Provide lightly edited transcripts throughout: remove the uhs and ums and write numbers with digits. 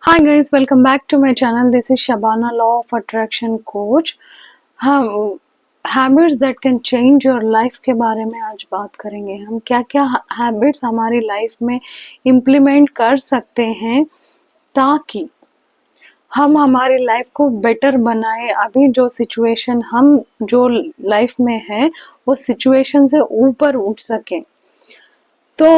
Hi guys, welcome back to my channel. This is Shabana, Law of Attraction Coach. हम habits that can change your life के बारे में आज बात करेंगे। हम क्या क्या हैबिट्स हमारी लाइफ में इम्प्लीमेंट कर सकते हैं ताकि हम हमारी लाइफ को बेटर बनाए। अभी जो सिचुएशन हम जो लाइफ में है वो सिचुएशन से ऊपर उठ सके। तो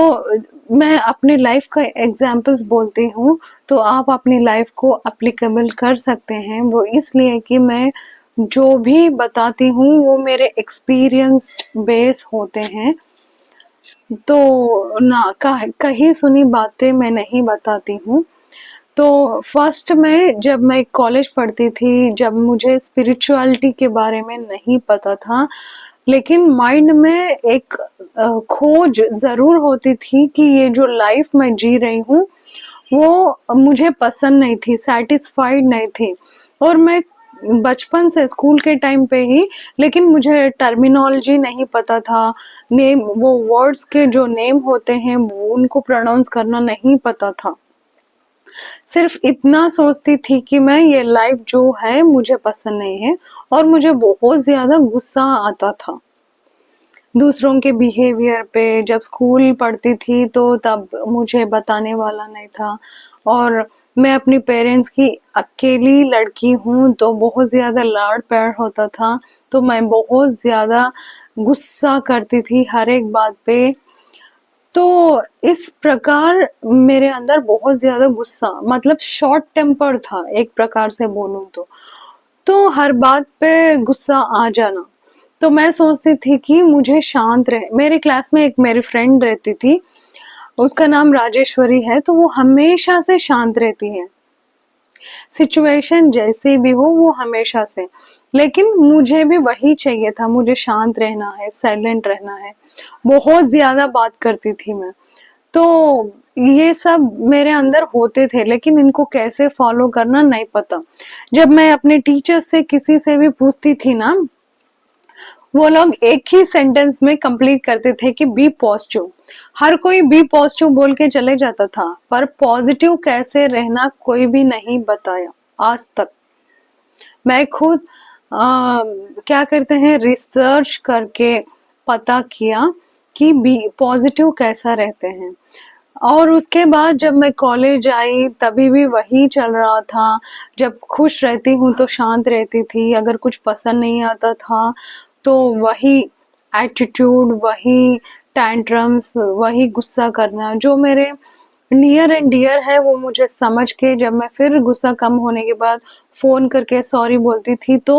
मैं अपनी लाइफ का एग्जाम्पल्स बोलती हूँ तो आप अपनी लाइफ को अप्लीकेबल कर सकते हैं। वो इसलिए कि मैं जो भी बताती हूँ वो मेरे एक्सपीरियंस्ड बेस होते हैं, तो ना कहीं सुनी बातें मैं नहीं बताती हूँ। तो फर्स्ट में जब मैं कॉलेज पढ़ती थी, जब मुझे स्पिरिचुअलिटी के बारे में नहीं पता था, लेकिन माइंड में एक खोज जरूर होती थी कि ये जो लाइफ मैं जी रही हूँ वो मुझे पसंद नहीं थी, सेटिस्फाइड नहीं थी। और मैं बचपन से स्कूल के टाइम पे ही, लेकिन मुझे टर्मिनोलॉजी नहीं पता था, नेम, वो वर्ड्स के जो नेम होते हैं वो उनको प्रोनाउंस करना नहीं पता था। सिर्फ इतना सोचती थी कि मैं ये लाइफ जो है मुझे पसंद नहीं है, और मुझे बहुत ज्यादा गुस्सा आता था दूसरों के बिहेवियर पे। जब स्कूल पढ़ती थी तो तब मुझे बताने वाला नहीं था, और मैं अपनी पेरेंट्स की अकेली लड़की हूँ तो बहुत ज्यादा लाड़ प्यार होता था, तो मैं बहुत ज्यादा गुस्सा करती थी हर एक बात पे। तो इस प्रकार मेरे अंदर बहुत ज्यादा गुस्सा, मतलब शॉर्ट टेम्पर था एक प्रकार से बोलूं तो हर बात पे गुस्सा आ जाना। तो मैं सोचती थी कि मुझे शांत रहे। मेरे क्लास में एक मेरी फ्रेंड रहती थी, उसका नाम राजेश्वरी है, तो वो हमेशा से शांत रहती है, सिचुएशन जैसी भी हो वो हमेशा से। लेकिन मुझे भी वही चाहिए था, मुझे शांत रहना है, साइलेंट रहना है। बहुत ज्यादा बात करती थी मैं। तो ये सब मेरे अंदर होते थे, लेकिन इनको कैसे फॉलो करना नहीं पता। जब मैं अपने टीचर से किसी से भी पूछती थी ना, वो लोग एक ही सेंटेंस में कंप्लीट करते थे कि बी पॉजिटिव। हर कोई बी पॉजिटिव बोल के चले जाता था, पर पॉजिटिव कैसे रहना कोई भी नहीं बताया आज तक। मैं खुद क्या करते हैं, रिसर्च करके पता किया कि बी पॉजिटिव कैसा रहते हैं। और उसके बाद जब मैं कॉलेज आई तभी भी वही चल रहा था। जब खुश रहती हूँ तो शांत रहती थी, अगर कुछ पसंद नहीं आता था तो वही एटीट्यूड, वही टैंट्रम्स, वही गुस्सा करना। जो मेरे नियर एंड डियर है वो मुझे समझ के जब मैं फिर गुस्सा कम होने के बाद फोन करके सॉरी बोलती थी तो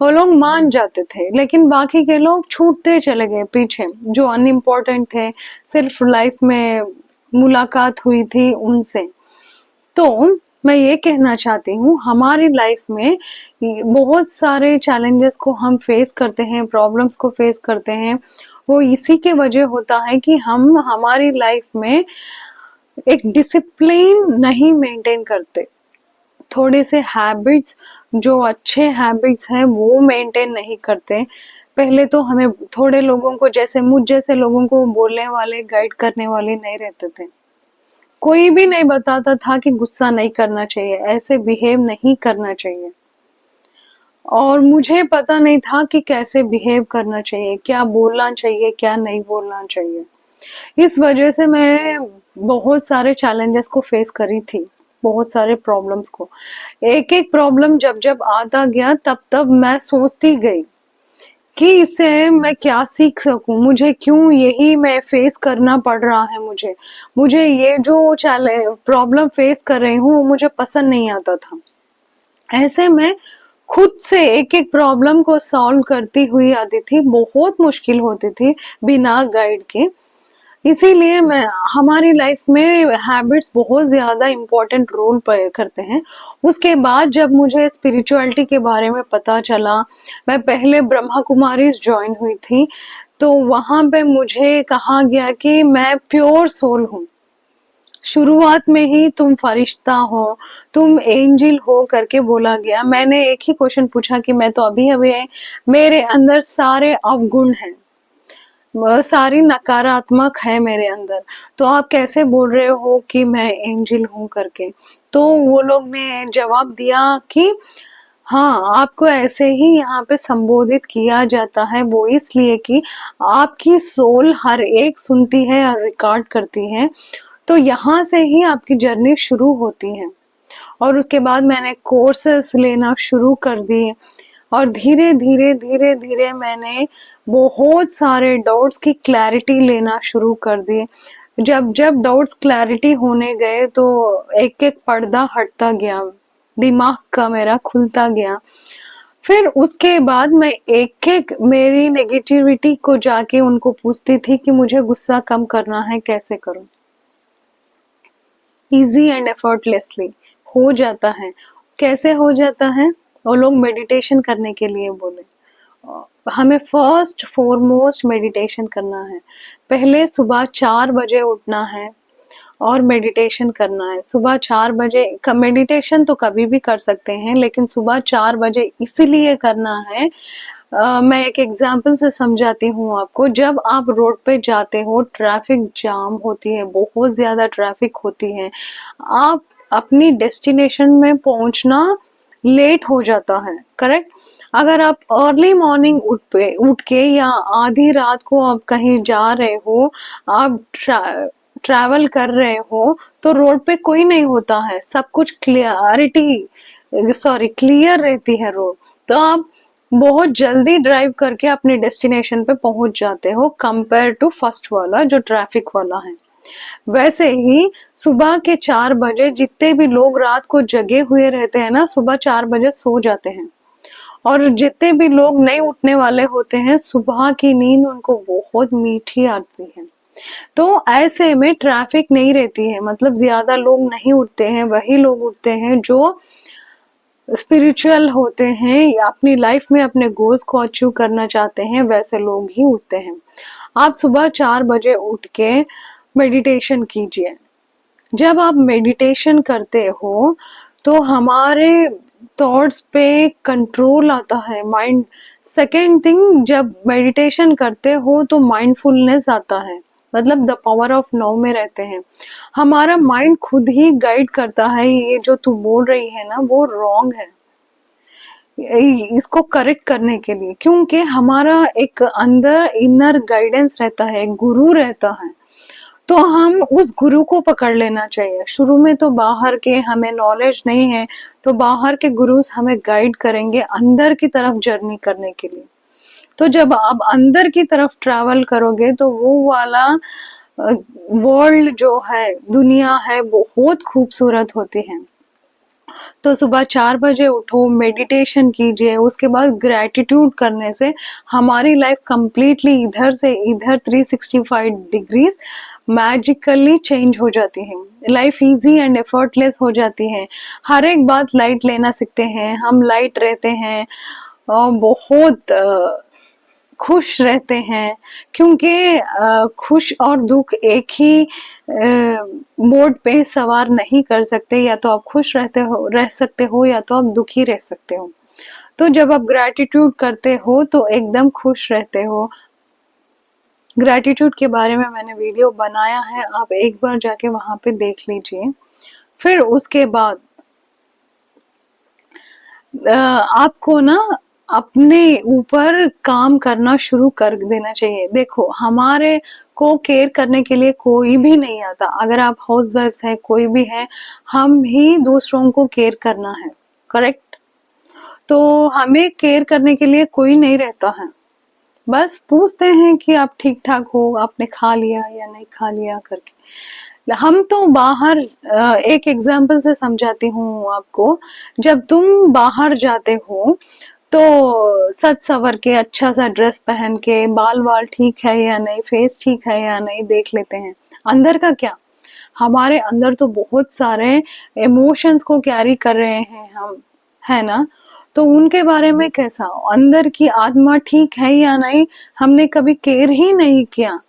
वो लोग मान जाते थे, लेकिन बाकी के लोग छूटते चले गए पीछे, जो अनइम्पोर्टेंट थे, सिर्फ लाइफ में मुलाकात हुई थी उनसे। तो मैं ये कहना चाहती हूँ, हमारी लाइफ में बहुत सारे चैलेंजेस को हम फेस करते हैं, प्रॉब्लम्स को फेस करते हैं। वो इसी के वजह होता है कि हम हमारी लाइफ में एक डिसिप्लिन नहीं मेंटेन करते। थोड़े से हैबिट्स, जो अच्छे हैबिट्स हैं वो मेंटेन नहीं करते। पहले तो हमें थोड़े लोगों को, जैसे मुझ जैसे लोगों को बोलने वाले, गाइड करने वाले नहीं रहते थे। कोई भी नहीं बताता था कि गुस्सा नहीं करना चाहिए, ऐसे बिहेव नहीं करना चाहिए। और मुझे पता नहीं था कि कैसे बिहेव करना चाहिए, क्या बोलना चाहिए, क्या नहीं बोलना चाहिए। इस वजह से मैं बहुत सारे चैलेंजेस को फेस करी थी, बहुत सारे प्रॉब्लम्स को। एक एक प्रॉब्लम जब जब आता गया तब तब मैं सोचती गई कि इससे मैं क्या सीख सकूं, मुझे क्यों यही मैं फेस करना पड़ रहा है, मुझे ये जो प्रॉब्लम फेस कर रही हूँ मुझे पसंद नहीं आता था। ऐसे में खुद से एक एक प्रॉब्लम को सॉल्व करती हुई आती थी, बहुत मुश्किल होती थी बिना गाइड के। इसीलिए मैं, हमारी लाइफ में हैबिट्स बहुत ज्यादा इम्पोर्टेंट रोल प्ले करते हैं। उसके बाद जब मुझे स्पिरिचुअलिटी के बारे में पता चला, मैं पहले ब्रह्मा कुमारी ज्वाइन हुई थी, तो वहां पे मुझे कहा गया कि मैं प्योर सोल हूँ। शुरुआत में ही तुम फरिश्ता हो, तुम एंजल हो करके बोला गया। मैंने एक ही क्वेश्चन पूछा कि मैं तो अभी अभी मेरे अंदर सारे अवगुण हैं, सारी नकारात्मक है मेरे अंदर, तो आप कैसे बोल रहे हो कि मैं एंजल हूँ करके। तो वो लोग ने जवाब दिया कि हाँ, आपको ऐसे ही यहाँ पे संबोधित किया जाता है, वो इसलिए कि आपकी सोल हर एक सुनती है और रिकॉर्ड करती है, तो यहाँ से ही आपकी जर्नी शुरू होती है। और उसके बाद मैंने कोर्सेस लेना शुरू कर दिए और धीरे धीरे धीरे धीरे मैंने बहुत सारे डाउट्स की क्लैरिटी लेना शुरू कर दी। जब जब डाउट्स क्लैरिटी होने गए तो एक एक पर्दा हटता गया, दिमाग का मेरा खुलता गया। फिर उसके बाद मैं एक एक मेरी नेगेटिविटी को जाके उनको पूछती थी कि मुझे गुस्सा कम करना है, कैसे करूं। इजी एंड एफर्टलेसली हो जाता है। कैसे हो जाता है? वो लोग मेडिटेशन करने के लिए बोले। हमें फर्स्ट फॉरमोस्ट मेडिटेशन करना है। पहले सुबह 4 बजे उठना है और मेडिटेशन करना है। सुबह 4 बजे का मेडिटेशन तो कभी भी कर सकते हैं, लेकिन सुबह 4 बजे इसीलिए करना है। मैं एक एग्जाम्पल से समझाती हूँ आपको। जब आप रोड पे जाते हो, ट्रैफिक जाम होती है, बहुत ज्यादा ट्रैफिक होती है, आप अपनी डेस्टिनेशन में पहुंचना लेट हो जाता है, करेक्ट। अगर आप अर्ली मॉर्निंग उठ के या आधी रात को आप कहीं जा रहे हो, आप ट्रैवल कर रहे हो, तो रोड पे कोई नहीं होता है, सब कुछ क्लियर रहती है रोड, तो आप बहुत जल्दी ड्राइव करके अपने डेस्टिनेशन पे पहुंच जाते हो, कंपेयर टू फर्स्ट वाला जो ट्रैफिक वाला है। वैसे ही सुबह के 4 बजे जितने भी लोग रात को जगे हुए रहते हैं ना, सुबह 4 बजे सो जाते हैं, और जितने भी लोग नहीं उठने वाले होते हैं, सुबह की नींद उनको बहुत मीठी आती है। तो ऐसे में ट्रैफिक नहीं रहती है, मतलब ज्यादा लोग नहीं उठते हैं, वही लोग उठते हैं जो स्पिरिचुअल होते हैं या अपनी लाइफ में अपने गोल्स को अचीव करना चाहते हैं, वैसे लोग ही उठते हैं। आप सुबह 4 बजे उठ के मेडिटेशन कीजिए। जब आप मेडिटेशन करते हो तो हमारे थॉट्स पे कंट्रोल आता है, माइंड। सेकेंड थिंग, जब मेडिटेशन करते हो तो माइंडफुलनेस आता है, मतलब द पावर ऑफ नाउ में रहते हैं। हमारा माइंड खुद ही गाइड करता है, ये जो तू बोल रही है ना वो रॉन्ग है, इसको करेक्ट करने के लिए, क्योंकि हमारा एक अंदर इनर गाइडेंस रहता है, एक गुरु रहता है, तो हम उस गुरु को पकड़ लेना चाहिए। शुरू में तो बाहर के हमें नॉलेज नहीं है, तो बाहर के गुरुज हमें गाइड करेंगे अंदर की तरफ जर्नी करने के लिए। तो जब आप अंदर की तरफ ट्रैवल करोगे तो वो वाला वर्ल्ड जो है, दुनिया है, बहुत खूबसूरत होती है। तो सुबह 4 बजे उठो, मेडिटेशन कीजिए, उसके बाद ग्रेटिट्यूड करने से हमारी लाइफ कंप्लीटली इधर से इधर 365 डिग्रीज मैजिकली चेंज हो जाती है। लाइफ इजी एंड एफर्टलेस हो जाती है। हर एक बात लाइट लेना सीखते हैं, हम लाइट रहते हैं और बहुत खुश रहते हैं, क्योंकि खुश और दुख एक ही मोड पे सवार नहीं कर सकते। या तो आप खुश रह सकते हो या तो आप दुखी रह सकते हो। तो जब आप ग्रैटिट्यूड करते हो तो एकदम खुश रहते हो। ग्रैटिट्यूड के बारे में मैंने वीडियो बनाया है, आप एक बार जाके वहां पे देख लीजिए। फिर उसके बाद आपको ना अपने ऊपर काम करना शुरू कर देना चाहिए। देखो, हमारे को केयर करने के लिए कोई भी नहीं आता। अगर आप हाउस वाइफ्स है, कोई भी है, हम ही दूसरों को केयर करना है, करेक्ट। तो हमें केयर करने के लिए कोई नहीं रहता है, बस पूछते हैं कि आप ठीक ठाक हो, आपने खा लिया या नहीं खा लिया करके। हम तो बाहर एक एग्जाम्पल से समझाती हूँ आपको। जब तुम बाहर जाते हो तो सज सवर के अच्छा सा ड्रेस पहन के, बाल वाल ठीक है या नहीं, फेस ठीक है या नहीं देख लेते हैं। अंदर का क्या, हमारे अंदर तो बहुत सारे इमोशंस को कैरी कर रहे हैं हम, है ना। तो उनके बारे में कैसा, अंदर की आत्मा ठीक है या नहीं, हमने कभी केयर ही नहीं किया।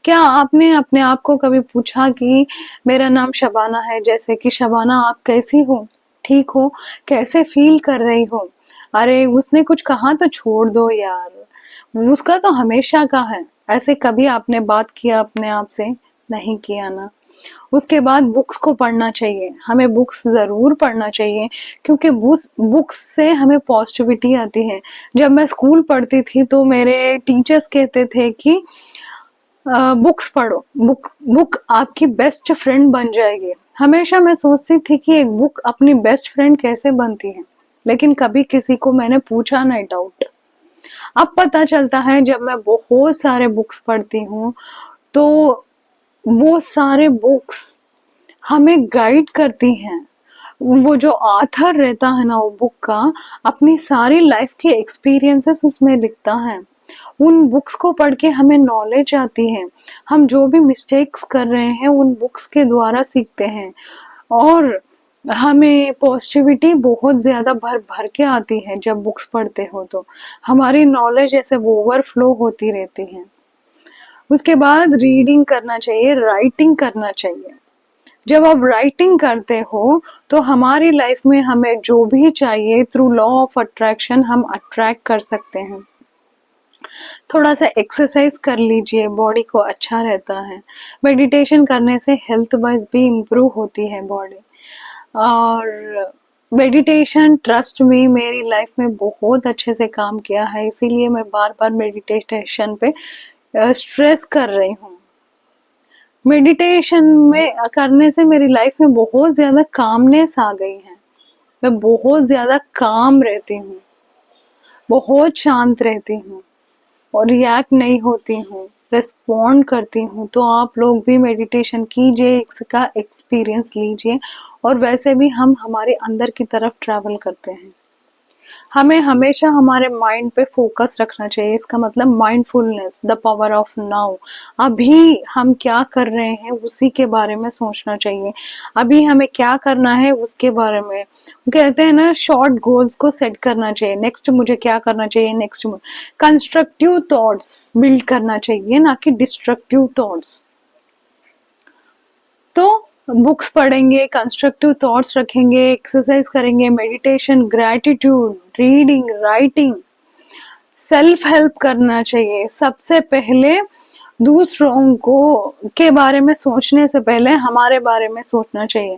क्या आपने अपने आप को कभी पूछा कि मेरा नाम शबाना है, जैसे कि शबाना आप कैसी हो, ठीक हो, कैसे फील कर रही हो? अरे उसने कुछ कहा तो छोड़ दो यार, उसका तो हमेशा का है, ऐसे कभी आपने बात किया अपने आप से? नहीं किया ना। उसके बाद बुक्स को पढ़ना चाहिए, हमें बुक्स ज़रूर पढ़ना चाहिए, क्योंकि बुक्स से हमें पॉजिटिविटी आती है। जब मैं स्कूल पढ़ती थी तो मेरे टीचर्स कहते थे कि बुक्स पढ़ो, बुक आपकी बेस्ट फ्रेंड बन जाएगी। हमेशा मैं सोचती थी कि एक बुक अपनी बेस्ट फ्रेंड कैसे बनती है, लेकिन कभी किसी को मैंने पूछा नहीं डाउट। अब पता चलता है जब मैं बहुत सारे बुक्स पढ़ती हूँ, तो वो सारे बुक्स हमें गाइड करती हैं। वो जो ऑथर रहता है ना वो बुक का, अपनी सारी लाइफ के एक्सपीरियंसेस उसमें लिखता है। उन बुक्स को पढ़ के हमें नॉलेज आती है। हम जो भी मिस्टेक्स कर रहे हैं उन बुक्स के द्वारा सीखते हैं, और हमें पॉजिटिविटी बहुत ज्यादा भर भर के आती है जब बुक्स पढ़ते हो। तो हमारी नॉलेज ऐसे ओवरफ्लो होती रहती है। उसके बाद रीडिंग करना चाहिए, राइटिंग करना चाहिए। जब आप राइटिंग करते हो तो हमारी लाइफ में हमें जो भी चाहिए थ्रू लॉ ऑफ अट्रैक्शन हम अट्रैक्ट कर सकते हैं। थोड़ा सा एक्सरसाइज कर लीजिए, बॉडी को अच्छा रहता है। मेडिटेशन करने से हेल्थ वाइज भी इम्प्रूव होती है बॉडी। और मेडिटेशन ट्रस्ट में मेरी लाइफ में बहुत अच्छे से काम किया है, इसीलिए मैं बार बार मेडिटेशन पे स्ट्रेस कर रही हूँ। मेडिटेशन में करने से मेरी लाइफ में बहुत ज्यादा कामनेस आ गई है। मैं बहुत ज्यादा काम रहती हूँ, बहुत शांत रहती हूँ, और रिएक्ट नहीं होती हूँ, रिस्पॉन्ड करती हूँ। तो आप लोग भी मेडिटेशन कीजिए, इसका एक्सपीरियंस लीजिए। और वैसे भी हम हमारे अंदर की तरफ ट्रैवल करते हैं। हमें हमेशा हमारे माइंड पे फोकस रखना चाहिए, इसका मतलब mindfulness, the power of now. अभी हम क्या कर रहे हैं उसी के बारे में सोचना चाहिए, अभी हमें क्या करना है उसके बारे में। कहते हैं ना, शॉर्ट गोल्स को सेट करना चाहिए, नेक्स्ट मुझे क्या करना चाहिए, नेक्स्ट कंस्ट्रक्टिव थॉट्स बिल्ड करना चाहिए, ना कि डिस्ट्रक्टिव थॉट्स। तो बुक्स पढ़ेंगे, कंस्ट्रक्टिव थॉट्स रखेंगे, एक्सरसाइज करेंगे, meditation, gratitude, reading, writing, self help करना चाहिए। सबसे पहले दूसरों को के बारे में सोचने से पहले हमारे बारे में सोचना चाहिए।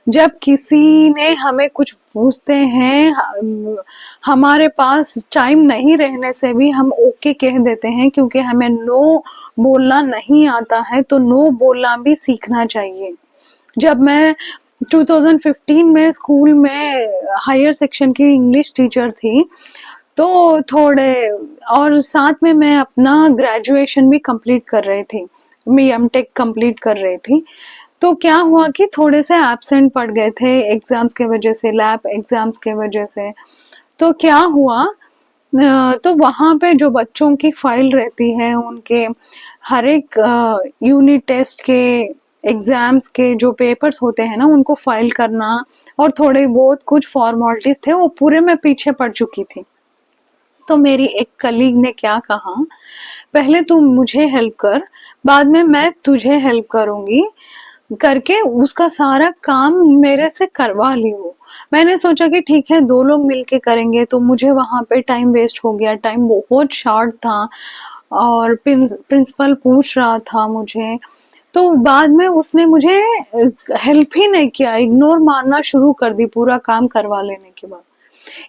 जब किसी ने हमें कुछ पूछते हैं, हमारे पास टाइम नहीं रहने से भी हम ओके कह देते हैं, क्योंकि हमें नो बोलना नहीं आता है। तो नो बोलना भी सीखना चाहिए। जब मैं 2015 में स्कूल में हायर सेक्शन की इंग्लिश टीचर थी, तो थोड़े, और साथ में मैं अपना ग्रेजुएशन भी कंप्लीट कर रही थी, मैं एमटेक कंप्लीट कर रही थी। तो क्या हुआ कि थोड़े से एब्सेंट पड़ गए थे एग्जाम्स के वजह से, लैब एग्जाम्स के वजह से। तो क्या हुआ, तो वहां पे जो बच्चों की फाइल रहती है, उनके हर एक यूनिट टेस्ट के, एग्जाम्स के जो पेपर्स होते हैं ना, उनको फाइल करना, और थोड़े बहुत कुछ फॉर्मेलिटीज थे, वो पूरे मैं पीछे पड़ चुकी थी। तो मेरी एक कलीग ने क्या कहा, पहले तू मुझे हेल्प कर, बाद में मैं तुझे हेल्प करूंगी, करके उसका सारा काम मेरे से करवा ली वो। मैंने सोचा कि ठीक है, दो लोग मिलके करेंगे। तो मुझे वहां पे टाइम वेस्ट हो गया, टाइम बहुत शॉर्ट था, और प्रिंसिपल पूछ रहा था मुझे। तो बाद में उसने मुझे हेल्प ही नहीं किया, इग्नोर मारना शुरू कर दी पूरा काम करवा लेने के बाद।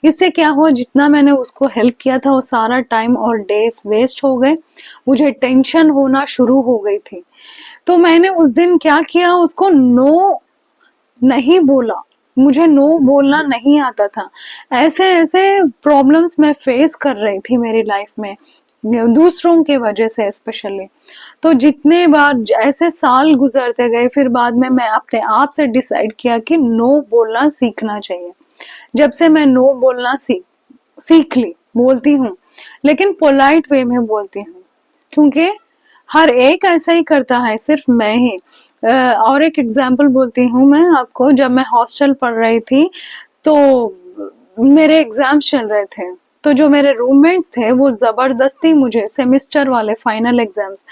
इससे क्या हुआ, जितना मैंने उसको हेल्प किया था वो सारा टाइम और डेज वेस्ट हो गए। मुझे टेंशन होना शुरू हो गई थी। तो मैंने उस दिन क्या किया, उसको नो नहीं बोला। मुझे नो बोलना नहीं आता था। ऐसे ऐसे प्रॉब्लम्स मैं फेस कर रही थी मेरी लाइफ में, दूसरों के वजह से स्पेशली। तो जितने बार ऐसे साल गुजरते गए, फिर बाद में मैं अपने आप से डिसाइड किया कि नो बोलना सीखना चाहिए। जब से मैं नो बोलना सीख ली, बोलती हूँ, लेकिन पोलाइट वे में बोलती हूँ, क्योंकि हर एक ऐसा ही करता है, सिर्फ मैं ही। और एक एग्जाम्पल बोलती हूँ मैं आपको। जब मैं हॉस्टल पढ़ रही थी, तो मेरे एग्जाम्स चल रहे थे, तो जो मेरे रूममेट थे वो जबरदस्ती मुझे, सेमेस्टर वाले फाइनल एग्जाम्स,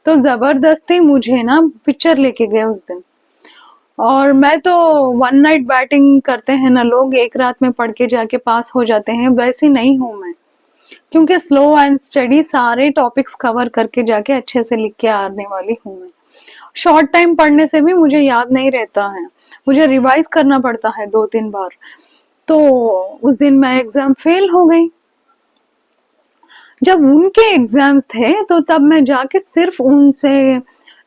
तो जबरदस्ती मुझे ना पिक्चर लेके गए उस दिन। और मैं तो वन नाइट बैटिंग करते हैं ना लोग, एक रात में पढ़ के जाके पास हो जाते हैं, वैसी नहीं हूं मैं। क्योंकि स्लो एंड स्टडी सारे टॉपिक्स कवर करके जाके अच्छे से लिख के आने वाली हूँ मैं। शॉर्ट टाइम पढ़ने से भी मुझे याद नहीं रहता है, मुझे रिवाइज करना पड़ता है 2-3 बार। तो उस दिन मैं एग्जाम फेल हो गई। जब उनके एग्जाम्स थे तो तब मैं जाके सिर्फ उनसे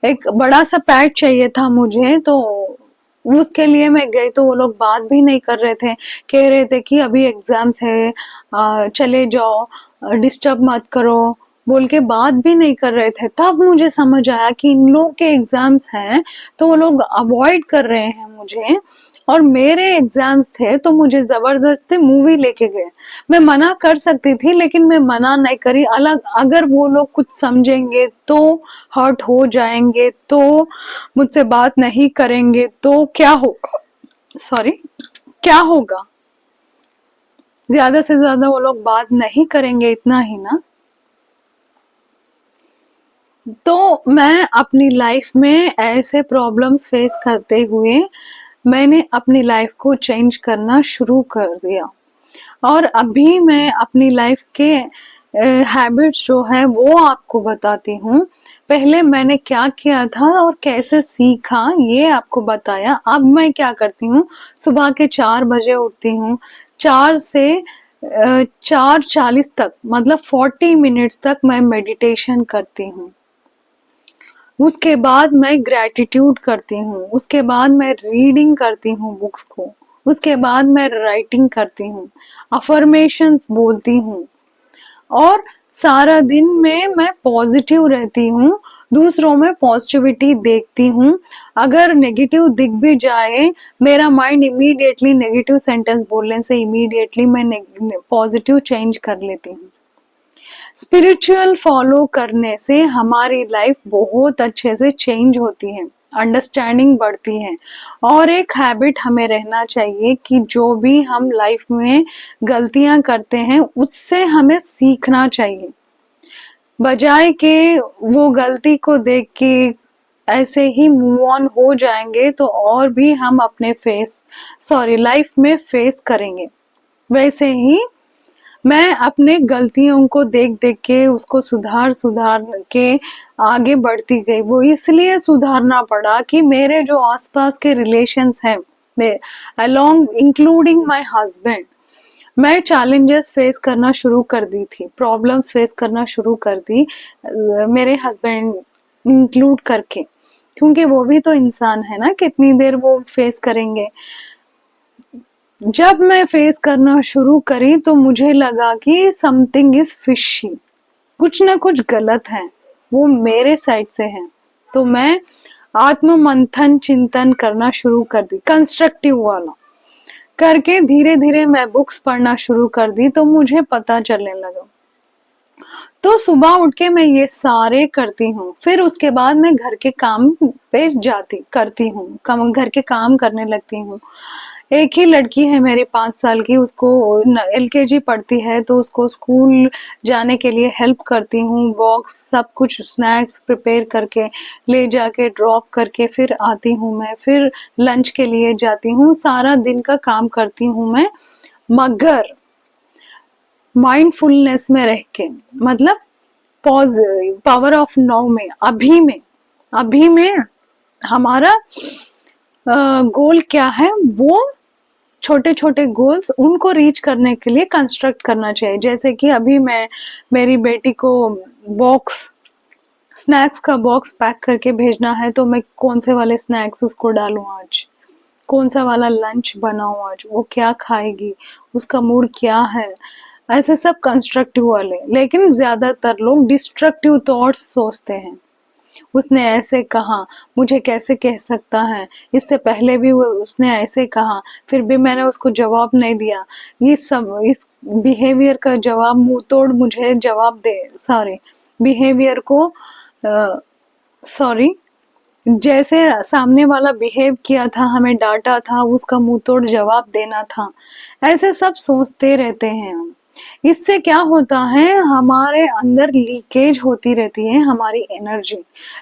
एक बड़ा सा पैड चाहिए था मुझे, तो उसके लिए मैं गई तो वो लोग बात भी नहीं कर रहे थे, कह रहे थे कि अभी एग्जाम्स है, चले जाओ, डिस्टर्ब मत करो, बोल के बात भी नहीं कर रहे थे। तब मुझे समझ आया कि इन लोग के एग्जाम्स हैं तो वो लोग अवॉइड कर रहे हैं मुझे, और मेरे एग्जाम्स थे तो मुझे जबरदस्ती मूवी लेके गए। मैं मना कर सकती थी लेकिन मैं मना नहीं करी। अलग अगर वो लोग कुछ समझेंगे तो, हर्ट हो जाएंगे तो, मुझसे बात नहीं करेंगे तो क्या होगा, सॉरी, क्या होगा, ज्यादा से ज्यादा वो लोग बात नहीं करेंगे, इतना ही ना। तो मैं अपनी लाइफ में ऐसे प्रॉब्लम्स फेस करते हुए मैंने अपनी लाइफ को चेंज करना शुरू कर दिया, और अभी मैं अपनी लाइफ के हैबिट्स जो है वो आपको बताती हूँ। पहले मैंने क्या किया था और कैसे सीखा ये आपको बताया। अब मैं क्या करती हूँ, सुबह के 4 बजे उठती हूँ, 4 से 4:40 तक, मतलब 40 मिनट्स तक मैं मेडिटेशन करती हूँ। उसके बाद मैं ग्रैटिट्यूड करती हूँ, उसके बाद मैं रीडिंग करती हूँ बुक्स को, उसके बाद मैं राइटिंग करती हूँ, अफर्मेशंस बोलती हूँ, और सारा दिन में मैं पॉजिटिव रहती हूँ, दूसरों में पॉजिटिविटी देखती हूँ। अगर नेगेटिव दिख भी जाए, मेरा माइंड इमीडिएटली नेगेटिव सेंटेंस बोलने से इमीडिएटली मैं पॉजिटिव चेंज कर लेती हूँ। स्पिरिचुअल फॉलो करने से हमारी लाइफ बहुत अच्छे से चेंज होती है, अंडरस्टैंडिंग बढ़ती है, और एक हैबिट हमें रहना चाहिए कि जो भी हम लाइफ में गलतियां करते हैं उससे हमें सीखना चाहिए, बजाय के वो गलती को देख के ऐसे ही मूव ऑन हो जाएंगे तो और भी हम अपने लाइफ में फेस करेंगे। वैसे ही मैं अपने गलतियों को देख देख के उसको सुधार सुधार के आगे बढ़ती गई। वो इसलिए सुधारना पड़ा कि मेरे जो आसपास के रिलेशंस हैं, अलोंग इंक्लूडिंग माय हस्बैंड, मैं चैलेंजेस फेस करना शुरू कर दी थी, प्रॉब्लम्स फेस करना शुरू कर दी, मेरे हस्बैंड इंक्लूड करके, क्योंकि वो भी तो इंसान है ना, कितनी देर वो फेस करेंगे। जब मैं फेस करना शुरू करी तो मुझे लगा कि समथिंग इज फिशी, कुछ ना कुछ गलत है, वो मेरे साइड से है। तो मैं आत्म मंथन चिंतन करना शुरू कर दी, कंस्ट्रक्टिव वाला करके धीरे धीरे मैं बुक्स पढ़ना शुरू कर दी, तो मुझे पता चलने लगा। तो सुबह उठ के मैं ये सारे करती हूँ, फिर उसके बाद मैं घर के काम पे करती हूँ, घर के काम करने लगती हूँ। एक ही लड़की है मेरी 5 साल की, उसको एलकेजी पढ़ती है, तो उसको स्कूल जाने के लिए हेल्प करती हूँ, बॉक्स सब कुछ स्नैक्स प्रिपेयर करके ले जाके ड्रॉप करके फिर आती हूँ मैं, फिर लंच के लिए जाती हूँ, सारा दिन का काम करती हूँ मैं, मगर माइंडफुलनेस में रह के, मतलब पॉज, पावर ऑफ नाउ में, अभी में हमारा गोल क्या है, वो छोटे छोटे गोल्स उनको रीच करने के लिए कंस्ट्रक्ट करना चाहिए। जैसे कि अभी मैं मेरी बेटी को बॉक्स, स्नैक्स का बॉक्स पैक करके भेजना है, तो मैं कौन से वाले स्नैक्स उसको डालूं आज, कौन सा वाला लंच बनाऊं आज, वो क्या खाएगी, उसका मूड क्या है, ऐसे सब कंस्ट्रक्टिव वाले। लेकिन ज्यादातर लोग डिस्ट्रक्टिव थॉट्स सोचते हैं, उसने ऐसे कहा, मुझे कैसे कह सकता है, इससे पहले भी उसने ऐसे कहा, फिर भी मैंने उसको जवाब नहीं दिया, इस बिहेवियर का जवाब मुंह तोड़ मुझे जवाब दे, सॉरी, बिहेवियर को सॉरी जैसे सामने वाला बिहेव किया था, हमें डांटा था, उसका मुंह तोड़ जवाब देना था, ऐसे सब सोचते रहते हैं हम। इससे क्या होता है, हमारे अंदर लीकेज होती रहती है हमारी एनर्जी।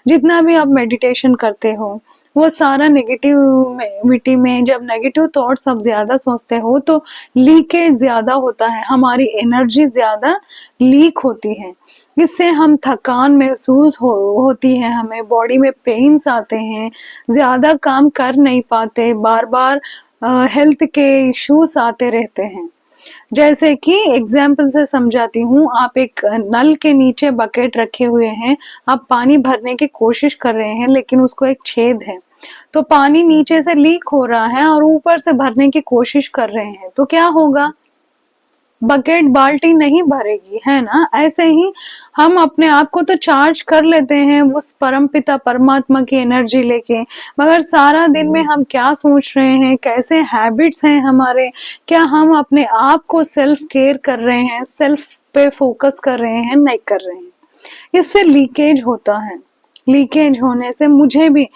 जितना भी आप मेडिटेशन करते हो वो सारा नेगेटिविटी में, जब नेगेटिव थॉट्स आप ज्यादा सोचते हो तो लीकेज ज्यादा होता है, हमारी एनर्जी ज्यादा लीक होती है। इससे हम थकान महसूस होती है, हमें बॉडी में पेन्स आते हैं, ज्यादा काम कर नहीं पाते, बार बार हेल्थ के इश्यूज आते रहते हैं। जैसे कि एग्जाम्पल से समझाती हूँ, आप एक नल के नीचे बकेट रखे हुए हैं, आप पानी भरने की कोशिश कर रहे हैं लेकिन उसको एक छेद है, तो पानी नीचे से लीक हो रहा है और ऊपर से भरने की कोशिश कर रहे हैं, तो क्या होगा? बकेट बाल्टी नहीं भरेगी, है ना। ऐसे ही हम अपने आप को तो चार्ज कर लेते हैं उस परमपिता परमात्मा की एनर्जी लेके, मगर सारा दिन में हम क्या सोच रहे हैं, कैसे हैबिट्स हैं हमारे, क्या हम अपने आप को सेल्फ केयर कर रहे हैं, सेल्फ पे फोकस कर रहे हैं, नहीं कर रहे हैं। इससे लीकेज होता है। लीकेज होने से मुझे भी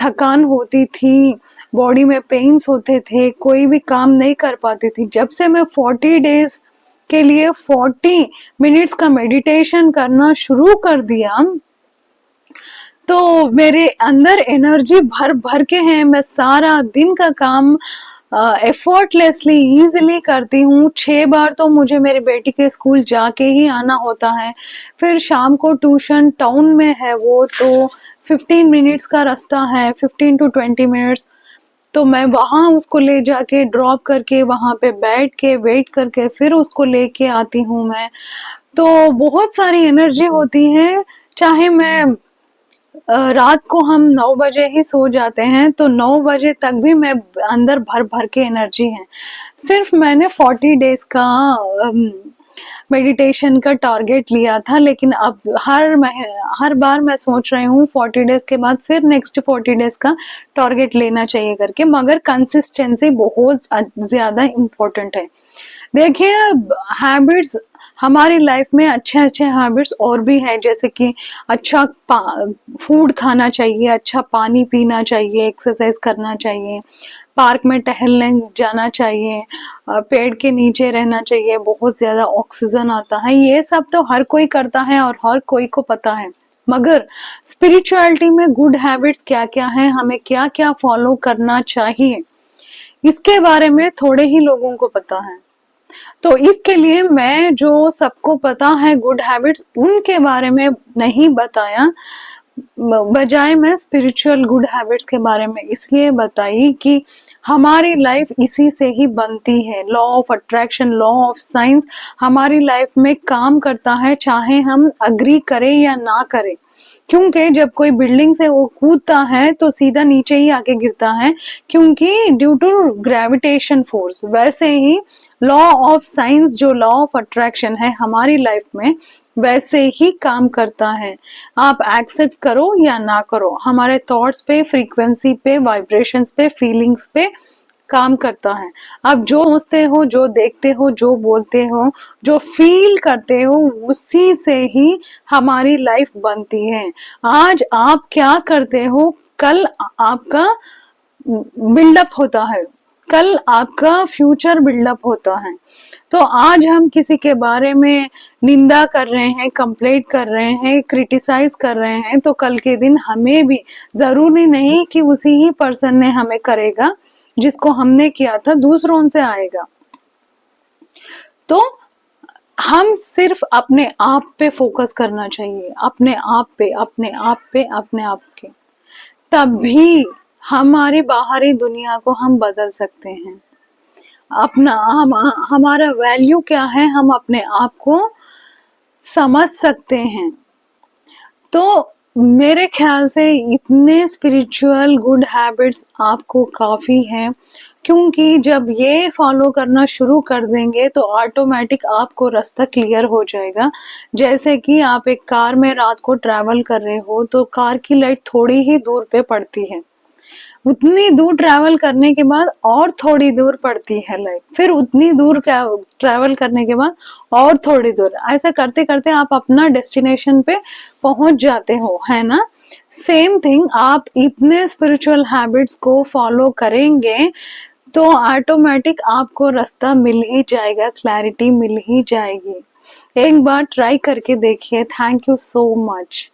थकान होती थी, बॉडी में पेन्स होते थे, कोई भी काम नहीं कर पाती थी। जब से मैं 40 डेज के लिए 40 मिनट्स का मेडिटेशन करना शुरू कर दिया, तो मेरे अंदर एनर्जी भर भर के है। मैं सारा दिन का काम एफर्टलेसली इजीली करती हूँ। 6 बार तो मुझे मेरी बेटी के स्कूल जाके ही आना होता है, फिर शाम को ट्यूशन टाउन में है वो, तो 15 मिनट्स का रास्ता है, 15 to 20 मिनट्स, तो मैं वहां उसको ले जाके ड्रॉप करके वहां पे बैठ के वेट करके फिर उसको लेके आती हूँ मैं। तो बहुत सारी एनर्जी होती है। चाहे मैं रात को हम 9 बजे ही सो जाते हैं, तो 9 बजे तक भी मैं अंदर भर भर के एनर्जी है। सिर्फ मैंने 40 डेज का मेडिटेशन का टारगेट लिया था, लेकिन अब हर बार मैं सोच रही हूँ 40 डेज के बाद फिर नेक्स्ट 40 डेज का टारगेट लेना चाहिए करके, मगर कंसिस्टेंसी बहुत ज्यादा इम्पोर्टेंट है। देखिए, हैबिट्स हमारी लाइफ में अच्छे अच्छे हैबिट्स और भी हैं, जैसे कि अच्छा फूड खाना चाहिए, अच्छा पानी पीना चाहिए, एक्सरसाइज करना चाहिए, पार्क में टहलने जाना चाहिए, पेड़ के नीचे रहना चाहिए, बहुत ज्यादा ऑक्सीजन आता है। ये सब तो हर कोई करता है और हर कोई को पता है, मगर स्पिरिचुअलिटी में गुड हैबिट्स क्या क्या है, हमें क्या क्या फॉलो करना चाहिए, इसके बारे में थोड़े ही लोगों को पता है। तो इसके लिए मैं जो सबको पता है गुड हैबिट्स, उनके बारे में नहीं बताया, बजाय मैं स्पिरिचुअल गुड हैबिट्स के बारे में इसलिए बताई कि हमारी लाइफ इसी से ही बनती है। Law of attraction, law of science हमारी लाइफ में काम करता है, चाहे हम अग्री करें या ना करें। क्योंकि जब कोई बिल्डिंग से वो कूदता है तो सीधा नीचे ही आके गिरता है, क्योंकि ड्यू टू ग्रेविटेशन फोर्स। वैसे ही लॉ ऑफ साइंस, जो लॉ ऑफ अट्रैक्शन है हमारी लाइफ में, वैसे ही काम करता है। आप एक्सेप्ट करो या ना करो, हमारे थॉट्स पे, फ्रीक्वेंसी पे, वाइब्रेशंस पे, फीलिंग्स पे काम करता है। आप जो सोचते हो, जो देखते हो, जो बोलते हो, जो फील करते हो, उसी से ही हमारी लाइफ बनती है। आज आप क्या करते हो, कल आपका बिल्डअप होता है, कल आपका फ्यूचर बिल्डअप होता है। तो आज हम किसी के बारे में निंदा कर रहे हैं, कंप्लेंट कर रहे हैं, क्रिटिसाइज कर रहे हैं, तो कल के दिन हमें भी, जरूरी नहीं कि उसी ही पर्सन ने हमें करेगा, जिसको हमने किया था दूसरों से आएगा। तो हम सिर्फ अपने आप पे फोकस करना चाहिए, अपने आप पे, अपने आप पे, अपने आप के, तभी हमारी बाहरी दुनिया को हम बदल सकते हैं। हमारा वैल्यू क्या है, हम अपने आप को समझ सकते हैं। तो मेरे ख्याल से इतने स्पिरिचुअल गुड हैबिट्स आपको काफी हैं, क्योंकि जब ये फॉलो करना शुरू कर देंगे तो ऑटोमेटिक आपको रास्ता क्लियर हो जाएगा। जैसे कि आप एक कार में रात को ट्रैवल कर रहे हो, तो कार की लाइट थोड़ी ही दूर पे पड़ती है, उतनी दूर ट्रैवल करने के बाद और थोड़ी दूर पड़ती है लाइट, फिर उतनी दूर ट्रैवल करने के बाद और थोड़ी दूर, ऐसे करते करते आप अपना डेस्टिनेशन पे पहुंच जाते हो, है ना। सेम थिंग, आप इतने स्पिरिचुअल हैबिट्स को फॉलो करेंगे तो ऑटोमेटिक आपको रास्ता मिल ही जाएगा, क्लैरिटी मिल ही जाएगी। एक बार ट्राई करके देखिए। Thank you so much.